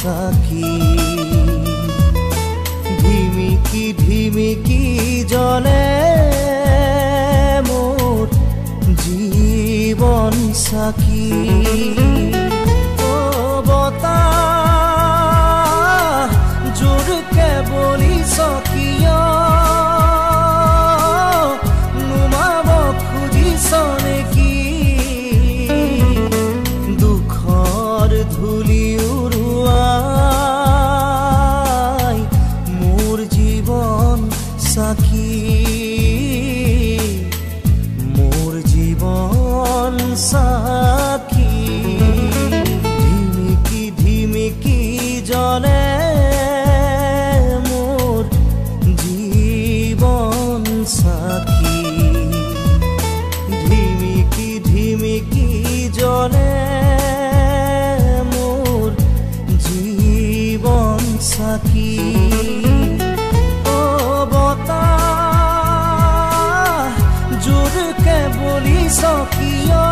Psaki ধিমিকি ধিমিকি জ্বলে মোৰ জীবন Psaki ও বতাহ জোৰকে বলিছ কিয় নুমাব খুজিছ নেকি দুখৰ ধূলি উৰুৱাই মোৰ জীৱন সাকি মোৰ জীৱন সাকি ধিমিকি ধিমিকি জ্বলে মোৰ জীৱন সাকি ধিমিকি ধিমিকি জ্বলে মোৰ জীৱন সাকি ও বতাহ জোৰকে বলিছ কিয়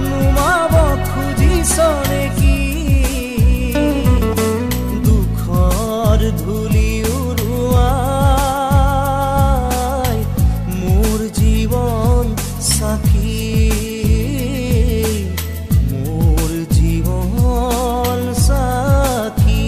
নুমাব খুজিছ নেকি দুখৰ ধূলি উৰুৱাই মোৰ জীৱন সাকি মোৰ জীৱন সাকি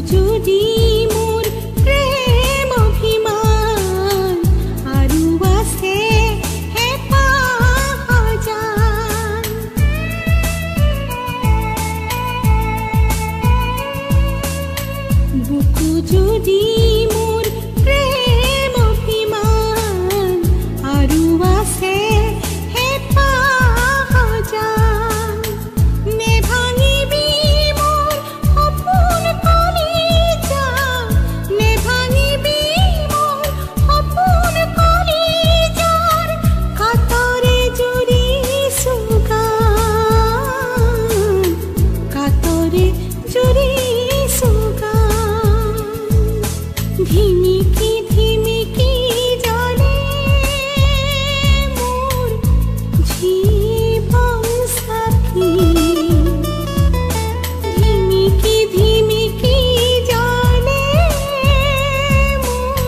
যদি মোৰ প্ৰেম অভিমান আৰু আছে হেঁপাহ জান বুকু যদি মোৰ প্ৰেম অভিমান আৰু আছে হেঁপাহ জান নেভাঙিবি মোৰ সপোন কলিজা নেভাঙিবি মোৰ সপোন কলিজাৰ কাতৰে জুৰিছো গান কাতৰে জুৰিছো গান ধিমিকি ধিমিকি জ্বলে মোৰ জীৱন সাকি ধিমিকি ধিমিকি জ্বলে মোৰ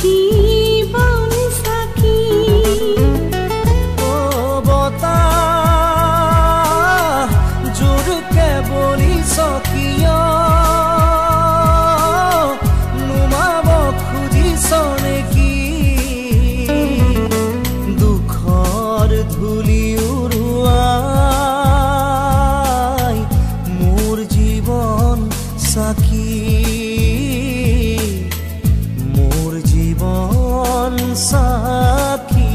জীৱন সাকি ও বতাহ জোৰকে বলিছ কিয় নুমাব খুজিছ নেকি দুখৰ ধূলি উৰুৱাই মোৰ জীৱন সাকি মোৰ জীৱন সাকি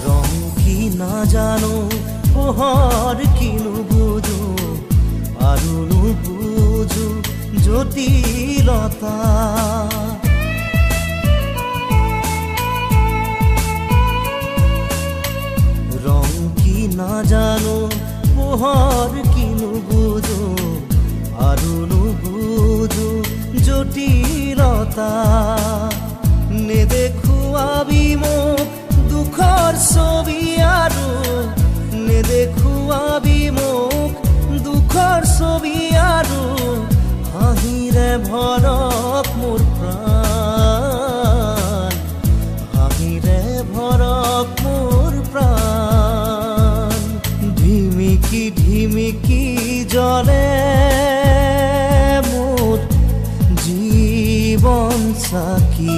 ৰং কি নাজানো পোহৰ কি নুবুজো আৰু নুবুজো জটিলতা ৰং কি নাজানো পোহৰ কি নুবুজো আৰু নুবুজো জটিলতা নেদেখুৱাবি মোক দুখৰ ছবি আৰু নেদেখুৱাবি মোক দুখৰ ছবি আৰু হাঁহিৰে ভৰক মোৰ প্ৰাণ হাঁহিৰে ভৰক মোৰ প্ৰাণ ধিমিকি ধিমিকি জ্বলে মোৰ জীৱন সাকি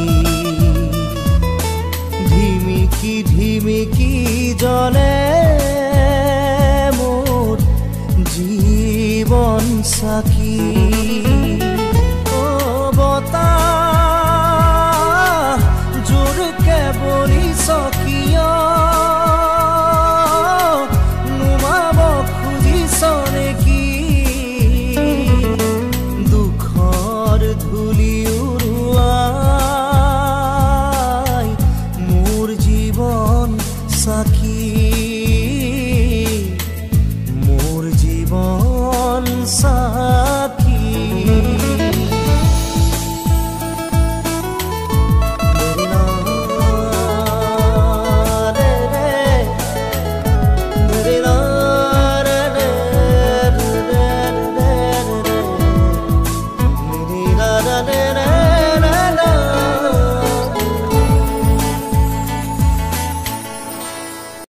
ধিমিকি ধিমিকি জ্বলে মোৰ জীৱন সাকি